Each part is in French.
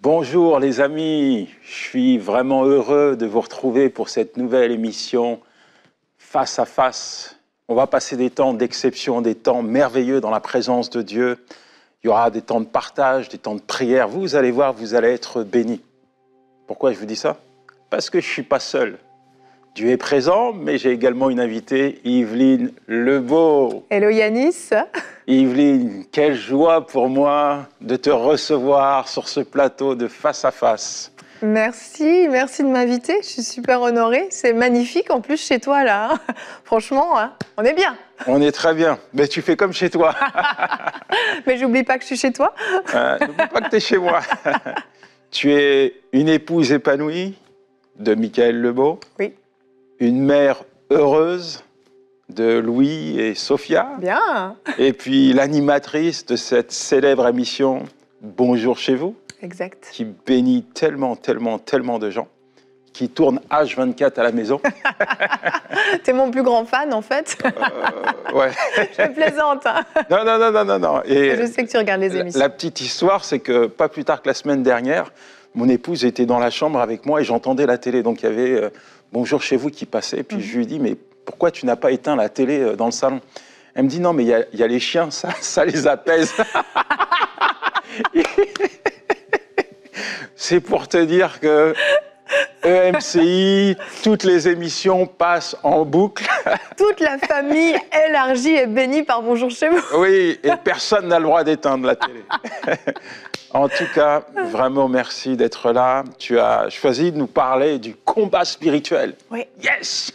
Bonjour les amis, je suis vraiment heureux de vous retrouver pour cette nouvelle émission Face à Face. On va passer des temps d'exception, des temps merveilleux dans la présence de Dieu. Il y aura des temps de partage, des temps de prière. Vous allez voir, vous allez être bénis. Pourquoi je vous dis ça? Parce que je ne suis pas seul. Dieu est présent, mais j'ai également une invitée, Yveline Lebeau. Hello Yanis. Yveline, quelle joie pour moi de te recevoir sur ce plateau de Face à Face. Merci de m'inviter, je suis super honorée. C'est magnifique en plus chez toi là. Franchement, hein, on est bien. On est très bien, mais tu fais comme chez toi. Mais j'oublie pas que je suis chez toi. N'oublie pas que tu es chez moi. Tu es une épouse épanouie de Michael Lebeau. Oui. Une mère heureuse de Louis et Sophia. Bien. Et puis l'animatrice de cette célèbre émission Bonjour chez vous. Exact. Qui bénit tellement de gens, qui tourne H24 à la maison. T'es mon plus grand fan en fait. Ouais. Je plaisante. Hein. Non. Et je sais que tu regardes les émissions. La petite histoire, c'est que pas plus tard que la semaine dernière, mon épouse était dans la chambre avec moi et j'entendais la télé. Donc il y avait Bonjour chez vous qui passait. Et puis je lui dis, mais pourquoi tu n'as pas éteint la télé dans le salon? Elle me dit, non, mais il y a les chiens, ça les apaise. C'est pour te dire que EMCI, toutes les émissions passent en boucle. Toute la famille élargie est bénie par Bonjour chez vous. Oui, et personne n'a le droit d'éteindre la télé. En tout cas, vraiment merci d'être là. Tu as choisi de nous parler du combat spirituel. Oui. Yes!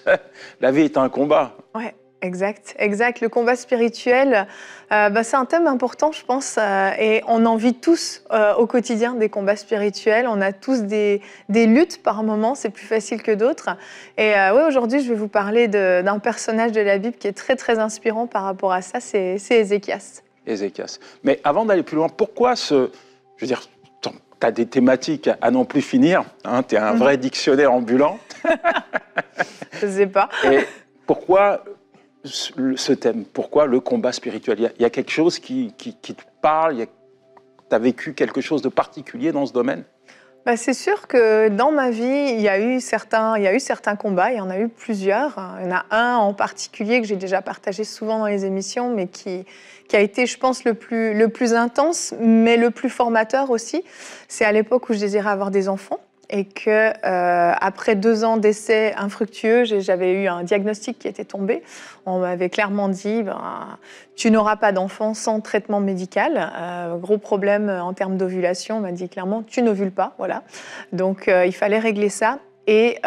La vie est un combat. Oui. Exact. Le combat spirituel, c'est un thème important, je pense, et on en vit tous au quotidien des combats spirituels. On a tous des luttes par moments, c'est plus facile que d'autres. Et aujourd'hui, je vais vous parler d'un personnage de la Bible qui est très, très inspirant par rapport à ça, c'est Ézéchias. Ézéchias. Mais avant d'aller plus loin, pourquoi je veux dire, tu as des thématiques à non plus finir, hein, tu es un vrai dictionnaire ambulant. Je ne sais pas. Et pourquoi ce thème? Pourquoi le combat spirituel? Il y a quelque chose qui te parle? Tu as vécu quelque chose de particulier dans ce domaine? C'est sûr que dans ma vie, il y a eu certains combats, il y en a eu plusieurs. Il y en a un en particulier que j'ai déjà partagé souvent dans les émissions, mais qui a été, je pense, le plus intense, mais le plus formateur aussi. C'est à l'époque où je désirais avoir des enfants. Et que après 2 ans d'essais infructueux, j'avais eu un diagnostic qui était tombé. On m'avait clairement dit tu n'auras pas d'enfant sans traitement médical. Gros problème en termes d'ovulation. On m'a dit clairement tu n'ovules pas. Voilà. Donc il fallait régler ça. Et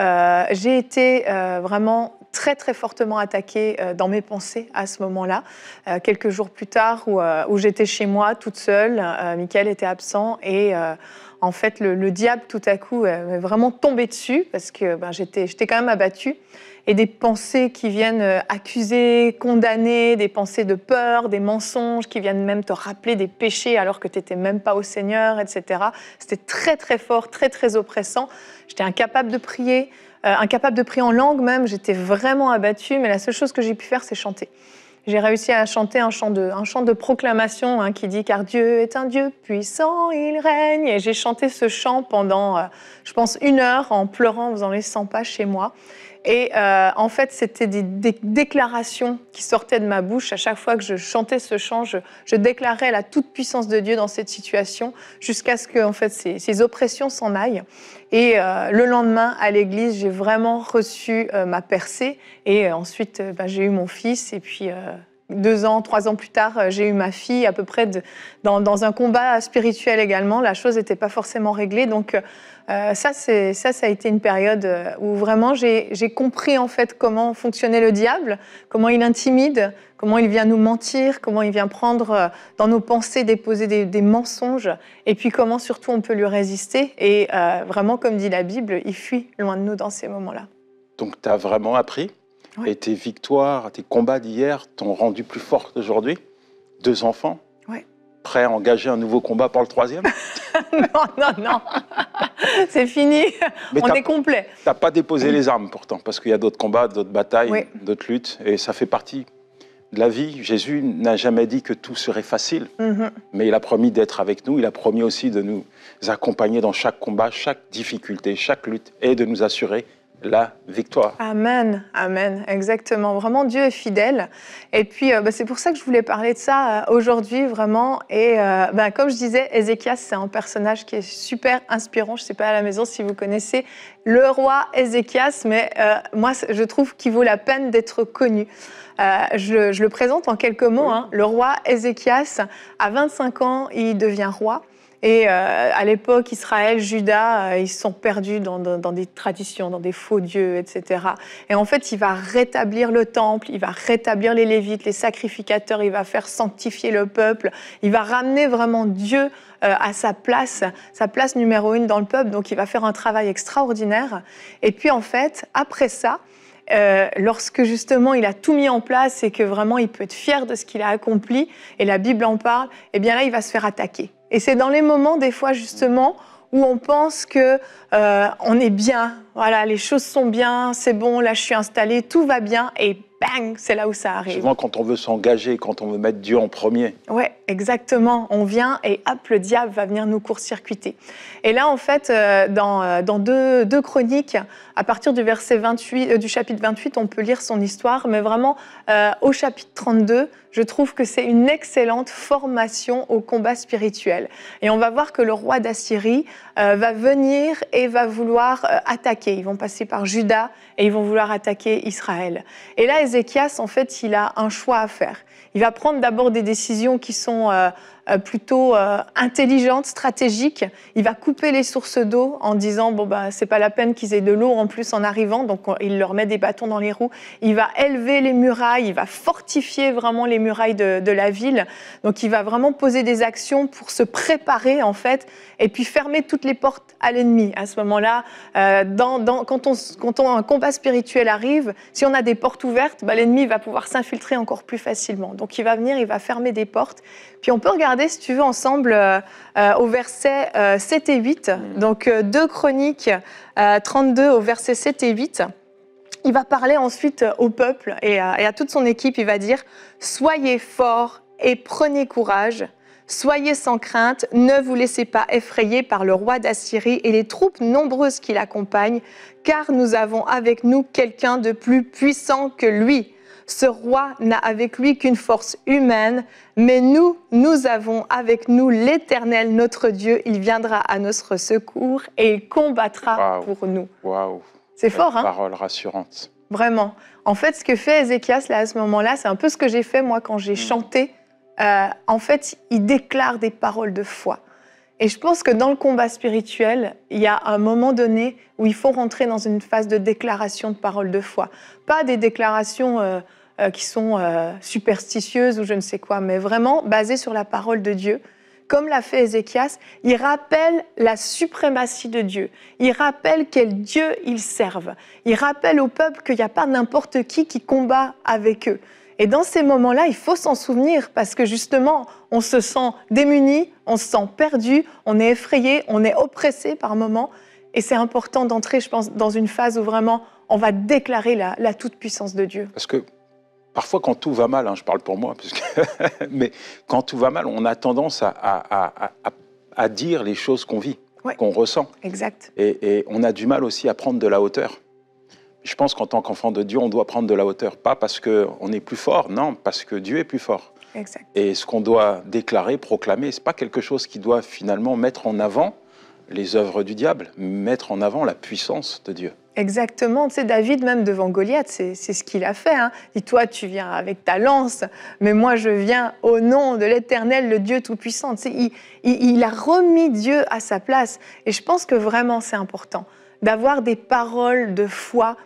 j'ai été vraiment très très fortement attaquée dans mes pensées à ce moment-là. Quelques jours plus tard, où j'étais chez moi toute seule, Michael était absent et en fait, le diable, tout à coup, m'est vraiment tombé dessus parce que j'étais quand même abattue. Et des pensées qui viennent accuser, condamner, des pensées de peur, des mensonges qui viennent même te rappeler des péchés alors que tu n'étais même pas au Seigneur, etc. C'était très, très fort, très, très oppressant. J'étais incapable de prier en langue même. J'étais vraiment abattue, mais la seule chose que j'ai pu faire, c'est chanter. J'ai réussi à chanter un chant de proclamation qui dit « Car Dieu est un Dieu puissant, il règne ». Et j'ai chanté ce chant pendant, je pense, 1 heure en pleurant, en faisant les 100 pas chez moi. Et en fait, c'était des déclarations qui sortaient de ma bouche. À chaque fois que je chantais ce chant, je déclarais la toute-puissance de Dieu dans cette situation jusqu'à ce que en fait, ces oppressions s'en aillent. Et le lendemain, à l'église, j'ai vraiment reçu ma percée. Et ensuite, j'ai eu mon fils. Et puis, 2 ans, 3 ans plus tard, j'ai eu ma fille, à peu près dans un combat spirituel également. La chose n'était pas forcément réglée. Donc, ça a été une période où vraiment j'ai compris en fait comment fonctionnait le diable, comment il intimide, comment il vient nous mentir, comment il vient prendre dans nos pensées, déposer des mensonges, et puis comment surtout on peut lui résister. Et vraiment, comme dit la Bible, il fuit loin de nous dans ces moments-là. Donc tu as vraiment appris, oui. Et tes victoires, tes combats d'hier t'ont rendu plus forte aujourd'hui. 2 enfants. Oui. Prêt à engager un nouveau combat pour le 3e? Non. C'est fini. Mais on est complet. Tu n'as pas déposé les armes pourtant, parce qu'il y a d'autres combats, d'autres batailles, oui. d'autres luttes, et ça fait partie la vie, Jésus n'a jamais dit que tout serait facile, mais il a promis d'être avec nous, il a promis aussi de nous accompagner dans chaque combat, chaque difficulté, chaque lutte, et de nous assurer la victoire. Amen, amen, exactement. Vraiment, Dieu est fidèle. Et puis, c'est pour ça que je voulais parler de ça aujourd'hui, vraiment. Et comme je disais, Ézéchias, c'est un personnage qui est super inspirant. Je ne sais pas à la maison si vous connaissez le roi Ézéchias, mais moi, je trouve qu'il vaut la peine d'être connu. Je le présente en quelques mots. Hein. Le roi Ézéchias, à 25 ans, il devient roi. Et à l'époque, Israël, Juda, ils sont perdus dans des traditions, dans des faux dieux, etc. Et en fait, il va rétablir le temple, il va rétablir les Lévites, les sacrificateurs, il va faire sanctifier le peuple, il va ramener vraiment Dieu à sa place numéro 1 dans le peuple. Donc, il va faire un travail extraordinaire. Et puis, en fait, après ça, lorsque justement il a tout mis en place et que vraiment il peut être fier de ce qu'il a accompli, et la Bible en parle, eh bien là, il va se faire attaquer. Et c'est dans les moments, des fois, justement, où on pense que on est bien, voilà, les choses sont bien, c'est bon, là, je suis installé, tout va bien, et bang, c'est là où ça arrive. Souvent, quand on veut s'engager, quand on veut mettre Dieu en premier. Ouais, exactement. On vient et hop, le diable va venir nous court-circuiter. Et là, en fait, dans deux Chroniques, à partir du verset 28, du chapitre 28, on peut lire son histoire, mais vraiment, au chapitre 32, je trouve que c'est une excellente formation au combat spirituel. Et on va voir que le roi d'Assyrie va venir et va vouloir attaquer. Ils vont passer par Juda et ils vont vouloir attaquer Israël. Et là, Ézéchias, en fait, il a un choix à faire. Il va prendre d'abord des décisions qui sont plutôt intelligentes, stratégiques. Il va couper les sources d'eau en disant c'est pas la peine qu'ils aient de l'eau en plus en arrivant, donc il leur met des bâtons dans les roues. Il va élever les murailles, il va fortifier vraiment les murailles de la ville. Donc il va vraiment poser des actions pour se préparer en fait, et puis fermer toutes les portes à l'ennemi. À ce moment-là, quand un combat spirituel arrive, si on a des portes ouvertes, l'ennemi va pouvoir s'infiltrer encore plus facilement. Donc il va venir, il va fermer des portes. Puis on peut regarder, si tu veux, ensemble au verset 7 et 8. Donc 2 Chroniques 32 au verset 7 et 8. Il va parler ensuite au peuple et à toute son équipe. Il va dire « Soyez forts et prenez courage. Soyez sans crainte, ne vous laissez pas effrayer par le roi d'Assyrie et les troupes nombreuses qui l'accompagnent, car nous avons avec nous quelqu'un de plus puissant que lui. Ce roi n'a avec lui qu'une force humaine, mais nous avons avec nous l'Éternel, notre Dieu. Il viendra à notre secours et il combattra pour nous. » Waouh. C'est fort, hein? Parole rassurante. Vraiment. En fait, ce que fait Ézéchias là, à ce moment-là, c'est un peu ce que j'ai fait moi quand j'ai chanté. En fait, il déclare des paroles de foi. Et je pense que dans le combat spirituel, il y a un moment donné où il faut rentrer dans une phase de déclaration de paroles de foi. Pas des déclarations qui sont superstitieuses ou je ne sais quoi, mais vraiment basées sur la parole de Dieu. Comme l'a fait Ézéchias, il rappelle la suprématie de Dieu. Il rappelle quel Dieu ils servent. Il rappelle au peuple qu'il n'y a pas n'importe qui combat avec eux. Et dans ces moments-là, il faut s'en souvenir parce que justement, on se sent démuni, on se sent perdu, on est effrayé, on est oppressé par moments. Et c'est important d'entrer, je pense, dans une phase où vraiment on va déclarer la toute-puissance de Dieu. Parce que parfois, quand tout va mal, je parle pour moi, mais quand tout va mal, on a tendance à dire les choses qu'on vit, qu'on ressent. Exact. Et on a du mal aussi à prendre de la hauteur. Je pense qu'en tant qu'enfant de Dieu, on doit prendre de la hauteur. Pas parce qu'on est plus fort, non, parce que Dieu est plus fort. Exact. Et ce qu'on doit déclarer, proclamer, ce n'est pas quelque chose qui doit finalement mettre en avant les œuvres du diable, mettre en avant la puissance de Dieu. Exactement. Tu sais, David, même devant Goliath, c'est ce qu'il a fait. Hein. Dis-toi, tu viens avec ta lance, mais moi, je viens au nom de l'Éternel, le Dieu Tout-Puissant. Tu sais, il a remis Dieu à sa place. Et je pense que vraiment, c'est important d'avoir des paroles de foi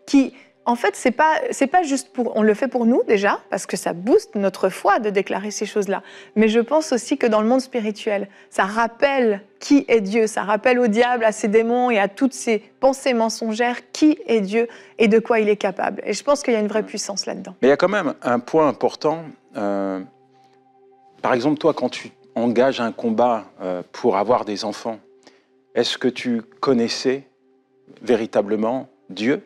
qui, en fait, c'est pas juste pour... On le fait pour nous, déjà, parce que ça booste notre foi de déclarer ces choses-là. Mais je pense aussi que dans le monde spirituel, ça rappelle qui est Dieu. Ça rappelle au diable, à ses démons et à toutes ses pensées mensongères qui est Dieu et de quoi il est capable. Et je pense qu'il y a une vraie puissance là-dedans. Mais il y a quand même un point important. Par exemple, toi, quand tu engages un combat pour avoir des enfants, est-ce que tu connaissais véritablement Dieu?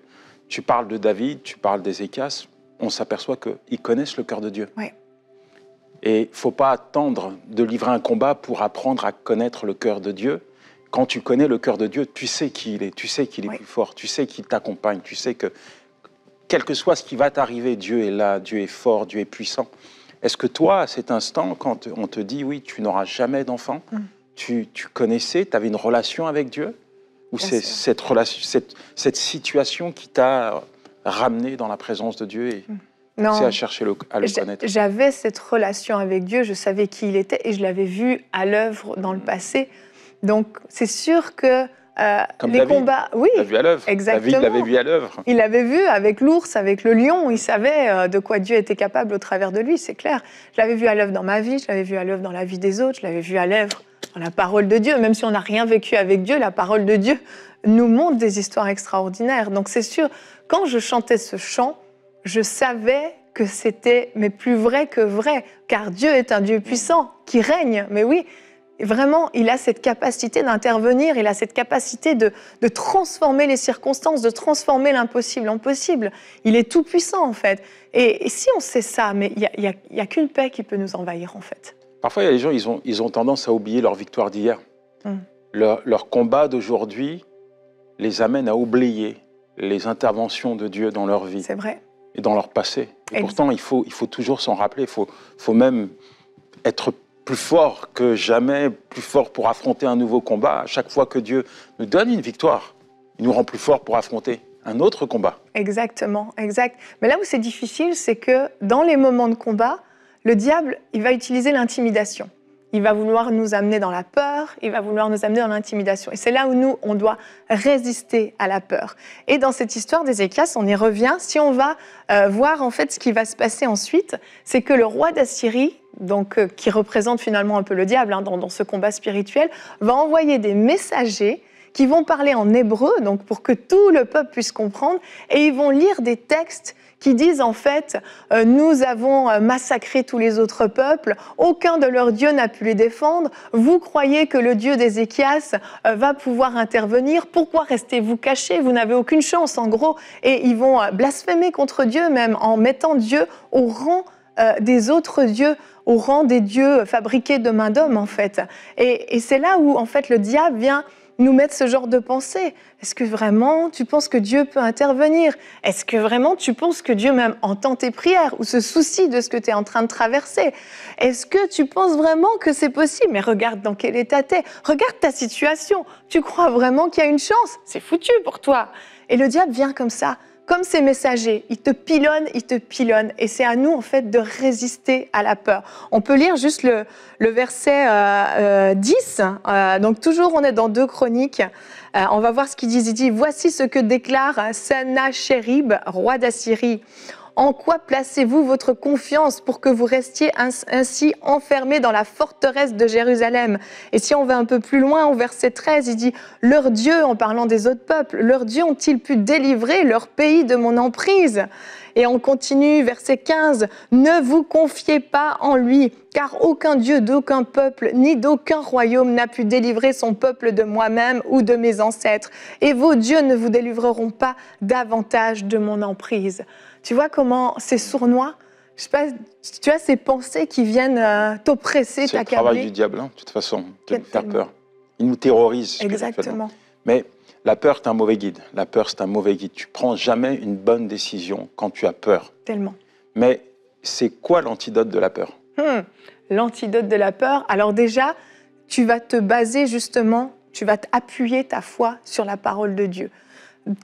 Tu parles de David, tu parles d'Ézéchias. on s'aperçoit qu'ils connaissent le cœur de Dieu. Ouais. Et il ne faut pas attendre de livrer un combat pour apprendre à connaître le cœur de Dieu. Quand tu connais le cœur de Dieu, tu sais qui il est, tu sais qu'il est plus fort, tu sais qu'il t'accompagne, tu sais que quel que soit ce qui va t'arriver, Dieu est là, Dieu est fort, Dieu est puissant. Est-ce que toi, à cet instant, quand on te dit, oui, tu n'auras jamais d'enfant, tu connaissais, tu avais une relation avec Dieu? Ou c'est cette situation qui t'a ramené dans la présence de Dieu et c'est à chercher à le connaître? J'avais cette relation avec Dieu, je savais qui il était et je l'avais vu à l'œuvre dans le passé. Donc, c'est sûr que comme les David, combats... Oui, l'a vu à l'œuvre. exactement. David l'avait vu à l'œuvre. Il l'avait vu avec l'ours, avec le lion. Il savait de quoi Dieu était capable au travers de lui, c'est clair. Je l'avais vu à l'œuvre dans ma vie, je l'avais vu à l'œuvre dans la vie des autres, je l'avais vu à l'œuvre dans la parole de Dieu. Même si on n'a rien vécu avec Dieu, la parole de Dieu nous montre des histoires extraordinaires. Donc, c'est sûr, quand je chantais ce chant, je savais que c'était mais plus vrai que vrai, car Dieu est un Dieu puissant qui règne. Mais oui, vraiment, il a cette capacité d'intervenir, il a cette capacité de transformer les circonstances, de transformer l'impossible en possible. Il est tout puissant en fait. Et si on sait ça, mais il y a qu'une paix qui peut nous envahir en fait. Parfois, il y a des gens, ils ont tendance à oublier leur victoire d'hier. Leur combat d'aujourd'hui les amène à oublier les interventions de Dieu dans leur vie. C'est vrai. Et dans leur passé. Et pourtant, il faut toujours s'en rappeler. Il faut même être plus fort que jamais, plus fort pour affronter un nouveau combat. À chaque fois que Dieu nous donne une victoire, il nous rend plus forts pour affronter un autre combat. Exactement, exact. Mais là où c'est difficile, c'est que dans les moments de combat, le diable, il va utiliser l'intimidation. Il va vouloir nous amener dans la peur, il va vouloir nous amener dans l'intimidation. Et c'est là où nous, on doit résister à la peur. Et dans cette histoire d'Ézéchias, on y revient. Si on va voir en fait ce qui va se passer ensuite, c'est que le roi d'Assyrie, donc qui représente finalement un peu le diable dans ce combat spirituel, va envoyer des messagers qui vont parler en hébreu, donc pour que tout le peuple puisse comprendre, et ils vont lire des textes qui disent en fait « Nous avons massacré tous les autres peuples, aucun de leurs dieux n'a pu les défendre, vous croyez que le Dieu d'Ézéchias va pouvoir intervenir, pourquoi restez-vous cachés, vous n'avez aucune chance » en gros. Et ils vont blasphémer contre Dieu même en mettant Dieu au rang des autres dieux, au rang des dieux fabriqués de main d'homme en fait. Et c'est là où en fait le diable vient nous mettre ce genre de pensée. Est-ce que vraiment tu penses que Dieu peut intervenir? Est-ce que vraiment tu penses que Dieu même entend tes prières ou se soucie de ce que tu es en train de traverser? Est-ce que tu penses vraiment que c'est possible? Mais regarde dans quel état t'es, regarde ta situation. Tu crois vraiment qu'il y a une chance? C'est foutu pour toi. Et le diable vient comme ça, comme ces messagers, il te pilonne. Et c'est à nous, en fait, de résister à la peur. On peut lire juste le verset 10. Donc, toujours, on est dans 2 Chroniques. On va voir ce qu'il dit. Il dit « Voici ce que déclare Sennachérib, roi d'Assyrie. En quoi placez-vous votre confiance pour que vous restiez ainsi enfermés dans la forteresse de Jérusalem ?» Et si on va un peu plus loin, au verset 13, il dit « Leurs dieux, en parlant des autres peuples, leurs dieux ont-ils pu délivrer leur pays de mon emprise ?» Et on continue, verset 15, « Ne vous confiez pas en lui, car aucun dieu d'aucun peuple, ni d'aucun royaume n'a pu délivrer son peuple de moi-même ou de mes ancêtres. Et vos dieux ne vous délivreront pas davantage de mon emprise. » Tu vois comment c'est sournois? Je sais pas, tu as ces pensées qui viennent t'oppresser, t'accabler. C'est le travail du diable, de toute façon, de nous faire peur. Il nous terrorise. Exactement. Mais la peur, c'est un mauvais guide. La peur, c'est un mauvais guide. Tu ne prends jamais une bonne décision quand tu as peur. Tellement. Mais c'est quoi l'antidote de la peur? L'antidote de la peur, alors déjà, tu vas te baser justement, tu vas appuyer ta foi sur la parole de Dieu.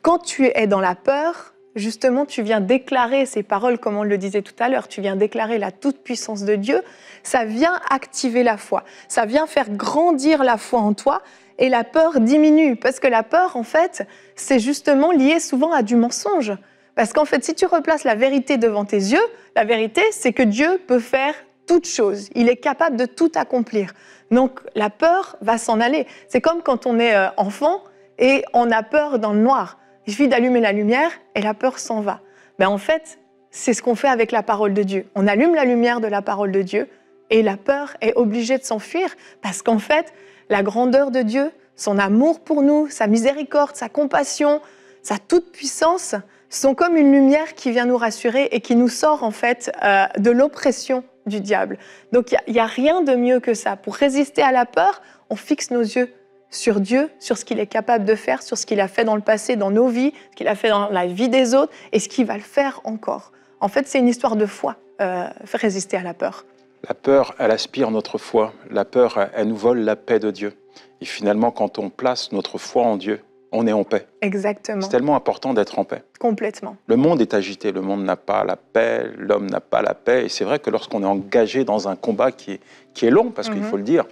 Quand tu es dans la peur, justement, tu viens déclarer ces paroles, comme on le disait tout à l'heure, tu viens déclarer la toute-puissance de Dieu, ça vient activer la foi, ça vient faire grandir la foi en toi et la peur diminue. Parce que la peur, en fait, c'est justement lié souvent à du mensonge. Parce qu'en fait, si tu replaces la vérité devant tes yeux, la vérité, c'est que Dieu peut faire toute chose. Il est capable de tout accomplir. Donc, la peur va s'en aller. C'est comme quand on est enfant et on a peur dans le noir. Il suffit d'allumer la lumière et la peur s'en va. Mais en fait, c'est ce qu'on fait avec la parole de Dieu. On allume la lumière de la parole de Dieu et la peur est obligée de s'enfuir parce qu'en fait, la grandeur de Dieu, son amour pour nous, sa miséricorde, sa compassion, sa toute-puissance sont comme une lumière qui vient nous rassurer et qui nous sort en fait de l'oppression du diable. Donc il n'y a rien de mieux que ça. Pour résister à la peur, on fixe nos yeux sur Dieu, sur ce qu'il est capable de faire, sur ce qu'il a fait dans le passé, dans nos vies, ce qu'il a fait dans la vie des autres et ce qu'il va le faire encore. En fait, c'est une histoire de foi, faire résister à la peur. La peur, elle aspire notre foi. La peur, elle nous vole la paix de Dieu. Et finalement, quand on place notre foi en Dieu, on est en paix. Exactement. C'est tellement important d'être en paix. Complètement. Le monde est agité, le monde n'a pas la paix, l'homme n'a pas la paix. Et c'est vrai que lorsqu'on est engagé dans un combat qui est long, parce qu'il faut le dire,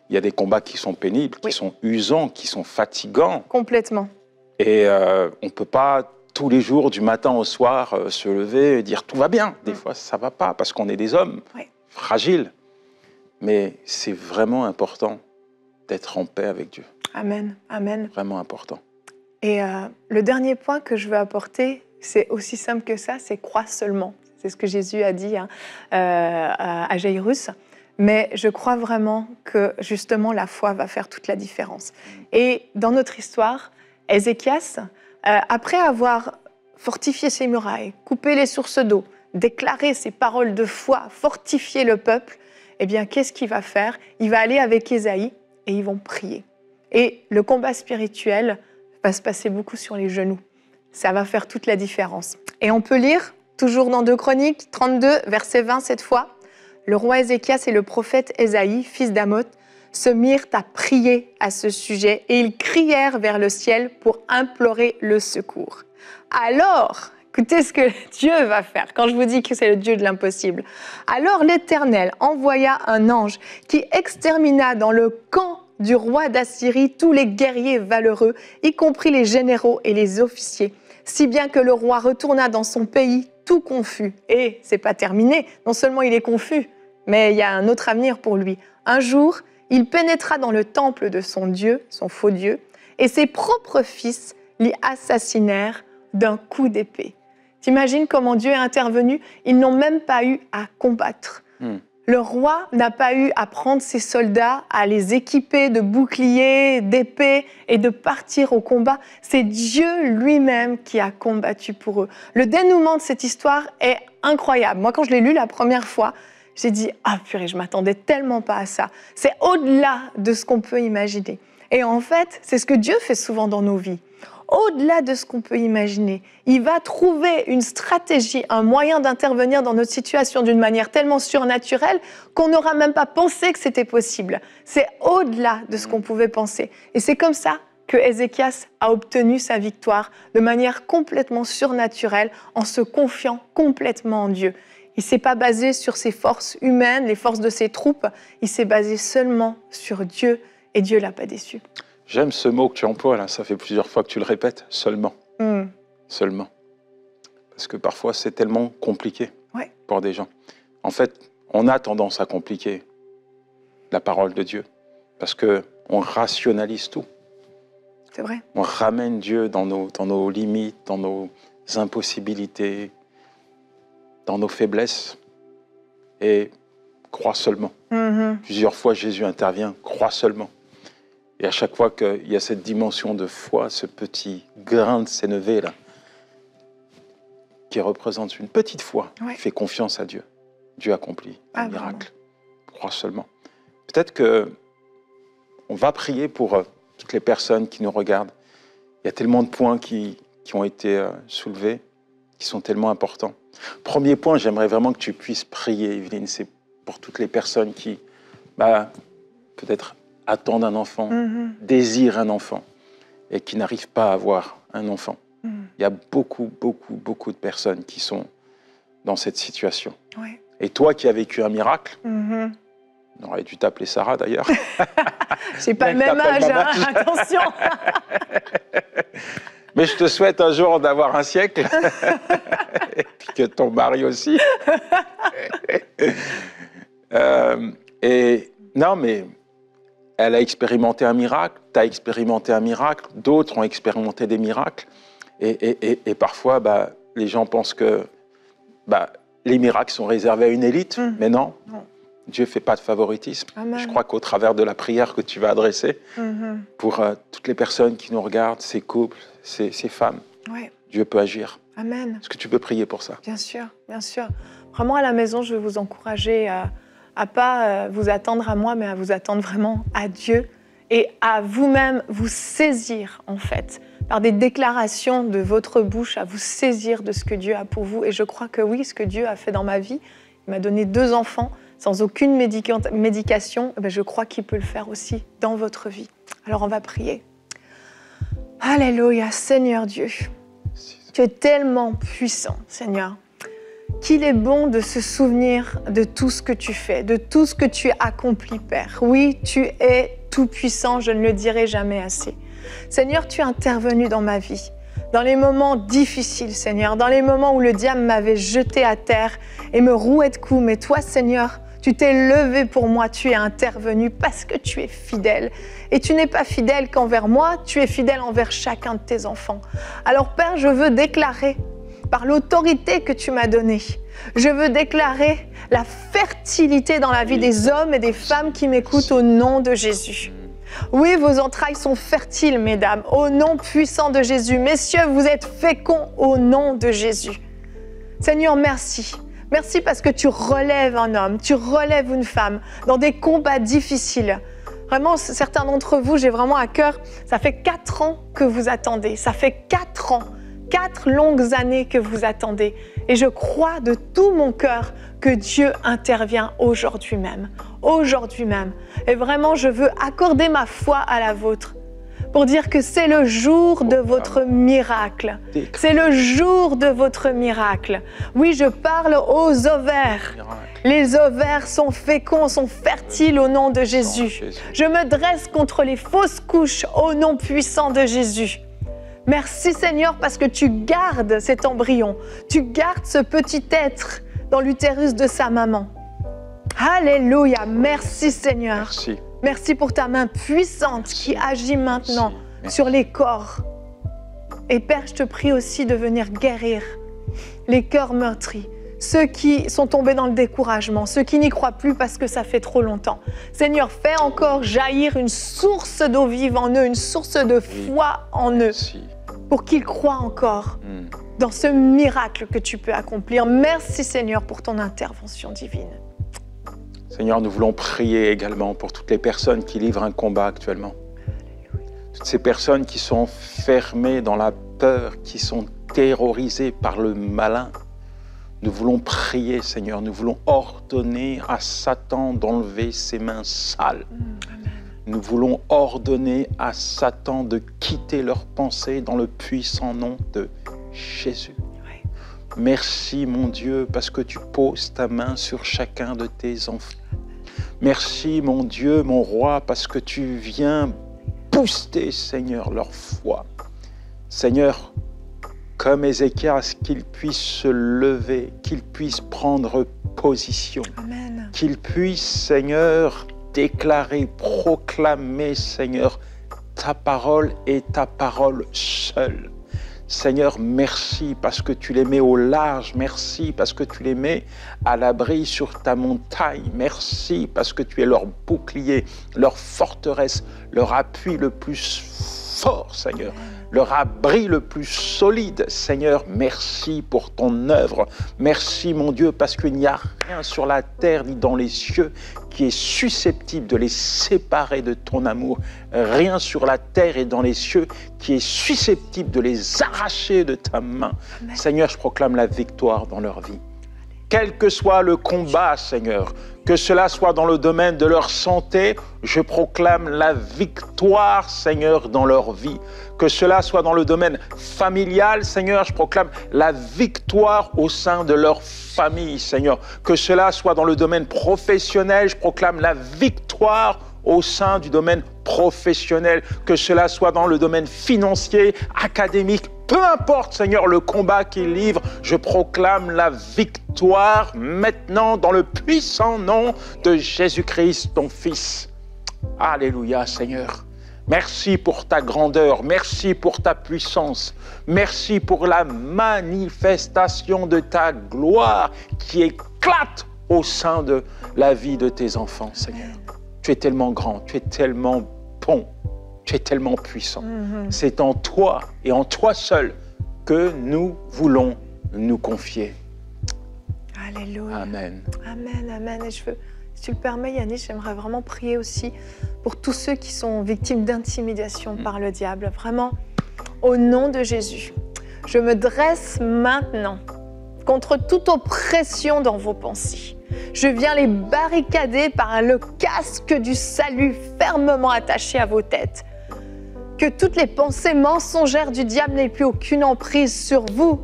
il y a des combats qui sont pénibles, qui sont usants, qui sont fatigants. Complètement. Et on ne peut pas tous les jours, du matin au soir, se lever et dire tout va bien. Des fois, ça ne va pas, parce qu'on est des hommes fragiles. Mais c'est vraiment important d'être en paix avec Dieu. Amen, amen. Vraiment important. Et le dernier point que je veux apporter, c'est aussi simple que ça, c'est crois seulement. C'est ce que Jésus a dit à Jairus. Mais je crois vraiment que justement la foi va faire toute la différence. Et dans notre histoire, Ézéchias, après avoir fortifié ses murailles, coupé les sources d'eau, déclaré ses paroles de foi, fortifié le peuple, eh bien qu'est-ce qu'il va faire? Il va aller avec Ésaïe et ils vont prier. Et le combat spirituel va se passer beaucoup sur les genoux. Ça va faire toute la différence. Et on peut lire, toujours dans 2 Chroniques 32, verset 20 cette fois, « Le roi Ézéchias et le prophète Ésaïe, fils d'Amoth, se mirent à prier à ce sujet et ils crièrent vers le ciel pour implorer le secours. » Alors, écoutez ce que Dieu va faire quand je vous dis que c'est le Dieu de l'impossible. Alors l'Éternel envoya un ange qui extermina dans le camp du roi d'Assyrie tous les guerriers valeureux, y compris les généraux et les officiers, si bien que le roi retourna dans son pays tout confus. Et c'est pas terminé, non seulement il est confus, mais il y a un autre avenir pour lui. Un jour, il pénétra dans le temple de son Dieu, son faux Dieu, et ses propres fils l'y assassinèrent d'un coup d'épée. T'imagines comment Dieu est intervenu? Ils n'ont même pas eu à combattre. Le roi n'a pas eu à prendre ses soldats, à les équiper de boucliers, d'épées et de partir au combat. C'est Dieu lui-même qui a combattu pour eux. Le dénouement de cette histoire est incroyable. Moi, quand je l'ai lu la première fois, j'ai dit « Ah purée, je m'attendais tellement pas à ça ». C'est au-delà de ce qu'on peut imaginer. Et en fait, c'est ce que Dieu fait souvent dans nos vies. Au-delà de ce qu'on peut imaginer, il va trouver une stratégie, un moyen d'intervenir dans notre situation d'une manière tellement surnaturelle qu'on n'aura même pas pensé que c'était possible. C'est au-delà de ce qu'on pouvait penser. Et c'est comme ça que Ézéchias a obtenu sa victoire de manière complètement surnaturelle en se confiant complètement en Dieu. Il ne s'est pas basé sur ses forces humaines, les forces de ses troupes, il s'est basé seulement sur Dieu et Dieu ne l'a pas déçu. J'aime ce mot que tu emploies, là. Ça fait plusieurs fois que tu le répètes, seulement. Seulement. Parce que parfois, c'est tellement compliqué pour des gens. En fait, on a tendance à compliquer la parole de Dieu. Parce qu'on rationalise tout. C'est vrai. On ramène Dieu dans nos limites, dans nos impossibilités, dans nos faiblesses. Et crois seulement. Plusieurs fois, Jésus intervient, crois seulement. Et à chaque fois qu'il y a cette dimension de foi, ce petit grain de sénévé là, qui représente une petite foi, fait confiance à Dieu. Dieu accomplit un miracle. Crois seulement. Peut-être qu'on va prier pour toutes les personnes qui nous regardent. Il y a tellement de points qui ont été soulevés, qui sont tellement importants. Premier point, j'aimerais vraiment que tu puisses prier, Evelyne, c'est pour toutes les personnes qui, peut-être, attendent un enfant, désirent un enfant et qui n'arrivent pas à avoir un enfant. Il y a beaucoup de personnes qui sont dans cette situation. Et toi qui as vécu un miracle, on aurait dû t'appeler Sarah d'ailleurs. J'ai pas le même âge, hein, attention. Mais je te souhaite un jour d'avoir un siècle. Et puis que ton mari aussi. Non, mais elle a expérimenté un miracle, tu as expérimenté un miracle, d'autres ont expérimenté des miracles. Et parfois, les gens pensent que les miracles sont réservés à une élite, mais non. Dieu ne fait pas de favoritisme. Amen. Je crois qu'au travers de la prière que tu vas adresser, pour toutes les personnes qui nous regardent, ces couples, ces femmes, Dieu peut agir. Amen. Est-ce que tu peux prier pour ça? Bien sûr, bien sûr. Vraiment, à la maison, je vais vous encourager à pas vous attendre à moi, mais à vous attendre vraiment à Dieu et à vous-même vous saisir, en fait, par des déclarations de votre bouche, à vous saisir de ce que Dieu a pour vous. Et je crois que oui, ce que Dieu a fait dans ma vie, il m'a donné 2 enfants sans aucune médication, je crois qu'il peut le faire aussi dans votre vie. Alors, on va prier. Alléluia, Seigneur Dieu. Tu es tellement puissant, Seigneur, qu'il est bon de se souvenir de tout ce que tu fais, de tout ce que tu as accompli, Père. Oui, tu es tout puissant, je ne le dirai jamais assez. Seigneur, tu es intervenu dans ma vie, dans les moments difficiles, Seigneur, dans les moments où le diable m'avait jeté à terre et me rouait de coups. Mais toi, Seigneur, tu t'es levé pour moi, tu es intervenu parce que tu es fidèle. Et tu n'es pas fidèle qu'envers moi, tu es fidèle envers chacun de tes enfants. Alors Père, je veux déclarer, par l'autorité que tu m'as donnée, je veux déclarer la fertilité dans la vie des hommes et des femmes qui m'écoutent au nom de Jésus. Oui, vos entrailles sont fertiles, mesdames, au nom puissant de Jésus. Messieurs, vous êtes féconds au nom de Jésus. Seigneur, merci. Merci parce que tu relèves un homme, tu relèves une femme dans des combats difficiles. Vraiment, certains d'entre vous, j'ai vraiment à cœur, ça fait 4 ans que vous attendez. Ça fait 4 ans, 4 longues années que vous attendez. Et je crois de tout mon cœur que Dieu intervient aujourd'hui même. Aujourd'hui même. Et vraiment, je veux accorder ma foi à la vôtre pour dire que c'est le jour de votre miracle. C'est le jour de votre miracle. Oui, je parle aux ovaires. Les ovaires sont féconds, sont fertiles au nom de Jésus. Je me dresse contre les fausses couches au nom puissant de Jésus. Merci Seigneur parce que tu gardes cet embryon. Tu gardes ce petit être dans l'utérus de sa maman. Alléluia. Merci Seigneur. Merci. Merci pour ta main puissante qui agit maintenant sur les corps. Et Père, je te prie aussi de venir guérir les cœurs meurtris, ceux qui sont tombés dans le découragement, ceux qui n'y croient plus parce que ça fait trop longtemps. Seigneur, fais encore jaillir une source d'eau vive en eux, une source de foi en eux, pour qu'ils croient encore dans ce miracle que tu peux accomplir. Merci Seigneur pour ton intervention divine. Seigneur, nous voulons prier également pour toutes les personnes qui livrent un combat actuellement. Toutes ces personnes qui sont fermées dans la peur, qui sont terrorisées par le malin. Nous voulons prier, Seigneur, nous voulons ordonner à Satan d'enlever ses mains sales. Nous voulons ordonner à Satan de quitter leurs pensées dans le puissant nom de Jésus. Merci, mon Dieu, parce que tu poses ta main sur chacun de tes enfants. Merci, mon Dieu, mon roi, parce que tu viens booster, Seigneur, leur foi. Seigneur, comme Ézéchias, qu'ils puissent se lever, qu'ils puissent prendre position. Amen. Qu'ils puissent, Seigneur, déclarer, proclamer, Seigneur, ta parole et ta parole seule. Seigneur, merci parce que tu les mets au large. Merci parce que tu les mets à l'abri sur ta montagne. Merci parce que tu es leur bouclier, leur forteresse, leur appui le plus fort, Seigneur. Leur abri le plus solide. Seigneur, merci pour ton œuvre. Merci, mon Dieu, parce qu'il n'y a rien sur la terre ni dans les cieux qui est susceptible de les séparer de ton amour. Rien sur la terre et dans les cieux qui est susceptible de les arracher de ta main. Amen. Seigneur, je proclame la victoire dans leur vie. Quel que soit le combat, Seigneur, que cela soit dans le domaine de leur santé, je proclame la victoire, Seigneur, dans leur vie. Que cela soit dans le domaine familial, Seigneur, je proclame la victoire au sein de leur famille, Seigneur. Que cela soit dans le domaine professionnel, je proclame la victoire au sein du domaine professionnel. Que cela soit dans le domaine financier, académique, peu importe, Seigneur, le combat qu'ils livrent, je proclame la victoire maintenant dans le puissant nom de Jésus-Christ, ton Fils. Alléluia, Seigneur. Merci pour ta grandeur, merci pour ta puissance, merci pour la manifestation de ta gloire qui éclate au sein de la vie de tes enfants, Seigneur. Tu es tellement grand, tu es tellement bon, tu es tellement puissant. C'est en toi et en toi seul que que nous voulons nous confier. Alléluia. Amen. Amen, amen. Et si tu le permets, Yanis, j'aimerais vraiment prier aussi pour tous ceux qui sont victimes d'intimidation par le diable. Vraiment, au nom de Jésus, je me dresse maintenant contre toute oppression dans vos pensées. Je viens les barricader par le casque du salut fermement attaché à vos têtes. Que toutes les pensées mensongères du diable n'aient plus aucune emprise sur vous.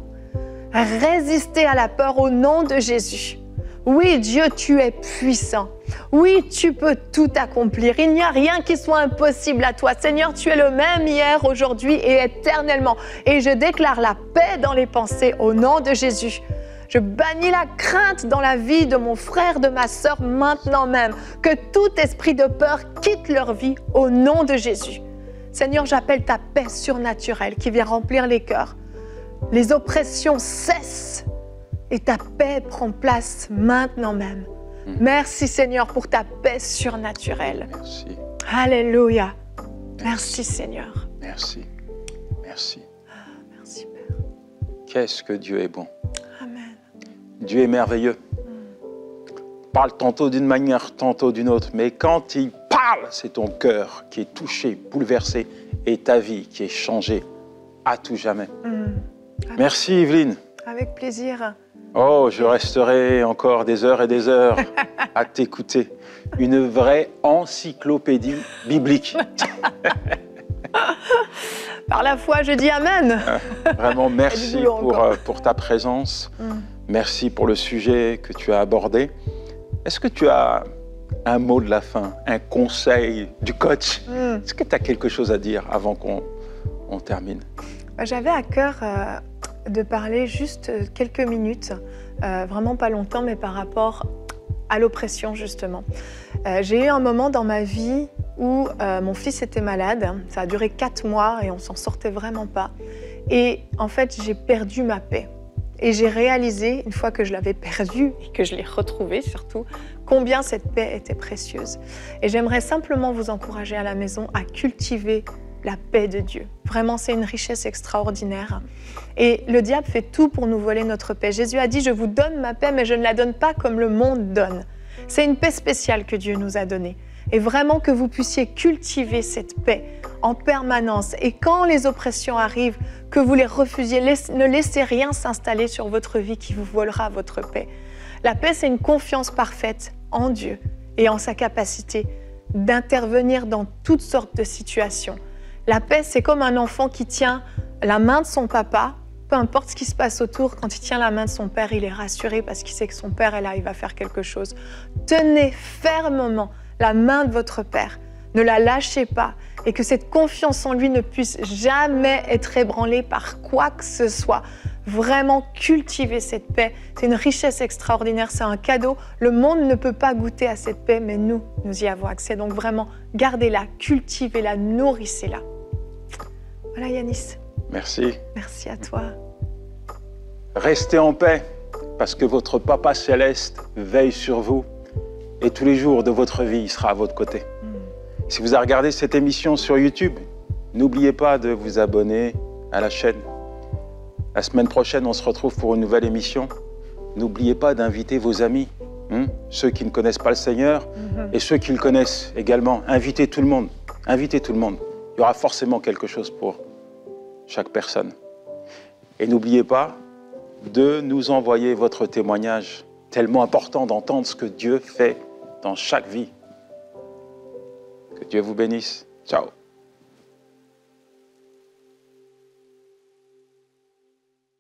Résistez à la peur au nom de Jésus. Oui, Dieu, tu es puissant. Oui, tu peux tout accomplir. Il n'y a rien qui soit impossible à toi. Seigneur, tu es le même hier, aujourd'hui et éternellement. Et je déclare la paix dans les pensées au nom de Jésus. Je bannis la crainte dans la vie de mon frère, de ma sœur maintenant même. Que tout esprit de peur quitte leur vie au nom de Jésus. Seigneur, j'appelle ta paix surnaturelle qui vient remplir les cœurs. Les oppressions cessent et ta paix prend place maintenant même. Merci Seigneur pour ta paix surnaturelle. Merci. Alléluia. Merci Seigneur. Merci. Merci. Merci Père. Qu'est-ce que Dieu est bon. Amen. Dieu est merveilleux. Il parle tantôt d'une manière, tantôt d'une autre. Mais quand il parle, c'est ton cœur qui est touché, bouleversé et ta vie qui est changée à tout jamais. Merci Yveline. Avec plaisir. Oh, je resterai encore des heures et des heures à t'écouter. Une vraie encyclopédie biblique. Par la foi, je dis Amen. Vraiment, merci pour ta présence. Merci pour le sujet que tu as abordé. Est-ce que tu as un mot de la fin, un conseil du coach? Est-ce que tu as quelque chose à dire avant qu'on termine? J'avais à cœur de parler juste quelques minutes, vraiment pas longtemps, mais par rapport à l'oppression justement. J'ai eu un moment dans ma vie où mon fils était malade. Ça a duré 4 mois et on s'en sortait vraiment pas. Et en fait, j'ai perdu ma paix. Et j'ai réalisé, une fois que je l'avais perdue et que je l'ai retrouvée surtout, combien cette paix était précieuse. Et j'aimerais simplement vous encourager à la maison à cultiver la paix de Dieu. Vraiment, c'est une richesse extraordinaire. Et le diable fait tout pour nous voler notre paix. Jésus a dit, je vous donne ma paix, mais je ne la donne pas comme le monde donne. C'est une paix spéciale que Dieu nous a donnée. Et vraiment que vous puissiez cultiver cette paix en permanence. Et quand les oppressions arrivent, que vous les refusiez, ne laissez rien s'installer sur votre vie qui vous volera votre paix. La paix, c'est une confiance parfaite en Dieu et en sa capacité d'intervenir dans toutes sortes de situations. La paix, c'est comme un enfant qui tient la main de son papa, peu importe ce qui se passe autour, quand il tient la main de son père, il est rassuré parce qu'il sait que son père est là, il va faire quelque chose. Tenez fermement la main de votre père, ne la lâchez pas et que cette confiance en lui ne puisse jamais être ébranlée par quoi que ce soit. Vraiment cultiver cette paix, c'est une richesse extraordinaire, c'est un cadeau. Le monde ne peut pas goûter à cette paix, mais nous y avons accès. Donc vraiment, gardez-la, cultivez-la, nourrissez-la. Voilà Yanis. Merci. Merci à toi. Restez en paix, parce que votre Papa Céleste veille sur vous et tous les jours de votre vie, il sera à votre côté. Si vous avez regardé cette émission sur YouTube, n'oubliez pas de vous abonner à la chaîne. La semaine prochaine, on se retrouve pour une nouvelle émission. N'oubliez pas d'inviter vos amis, ceux qui ne connaissent pas le Seigneur et ceux qui le connaissent également. Invitez tout le monde. Invitez tout le monde. Il y aura forcément quelque chose pour chaque personne. Et n'oubliez pas de nous envoyer votre témoignage. Tellement important d'entendre ce que Dieu fait dans chaque vie. Que Dieu vous bénisse. Ciao.